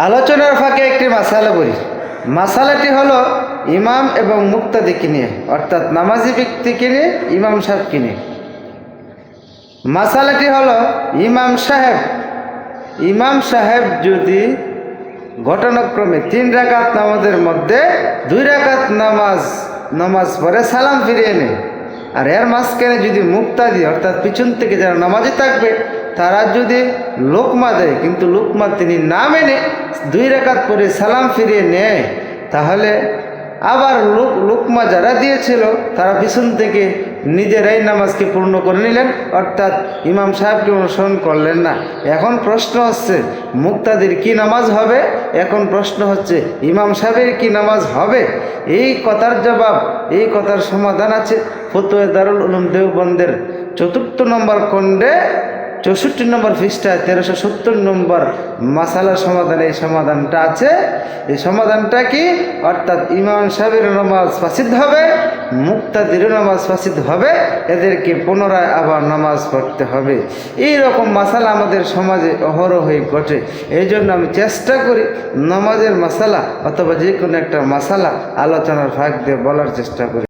আলোচনার ফাঁকে একটি মাসালা বলি। মাসালাটি হলো ইমাম এবং মুক্তাদিকে নিয়ে, অর্থাৎ নামাজি ব্যক্তিকে নিয়ে, ইমাম সাহেবকে নিয়ে। মাসালাটি হলো ইমাম সাহেব যদি ঘটনাক্রমে 3 রাকাত নামাজের মধ্যে 2 রাকাত নামাজ পড়ে সালাম ফিরিয়ে নেয়, আর এর মাঝখানে যদি মুক্তাদি অর্থাৎ পিছন থেকে যারা নামাজি থাকবে তারা যদি লোকমা দেয়, কিন্তু লোকমা তিনি না মেনে 2 রাকাত পরে সালাম ফিরিয়ে নেয়, তাহলে আবার লোকমা যারা দিয়েছিল তারা পিছন থেকে নিজেরাই নামাজকে পূর্ণ করে নিলেন, অর্থাৎ ইমাম সাহেবকে অনুসরণ করলেন না। এখন প্রশ্ন হচ্ছে মুক্তাদির কি নামাজ হবে, এখন প্রশ্ন হচ্ছে ইমাম সাহেবের কি নামাজ হবে। এই কথার জবাব, এই কথার সমাধান আছে ফতোয়া দারুল উলুম দেওবন্দের 4 নম্বর খণ্ডে 64 নম্বর পৃষ্ঠায় 1370 নম্বর মাসালার সমাধান। এই সমাধানটা আছে। এই সমাধানটা কি, অর্থাৎ ইমাম সাহেবের নামাজ ফাসিদ হবে, মুক্তাদিরও নামাজ ফাসিদ হবে, এদেরকে পুনরায় আবার নামাজ পড়তে হবে। এই রকম মাসালা আমাদের সমাজে অহরহই ঘটে। এই জন্য আমি চেষ্টা করি নামাজের মাসালা অথবা যে কোনো একটা মাসালা আলোচনার ফাঁক দিয়ে বলার চেষ্টা করি।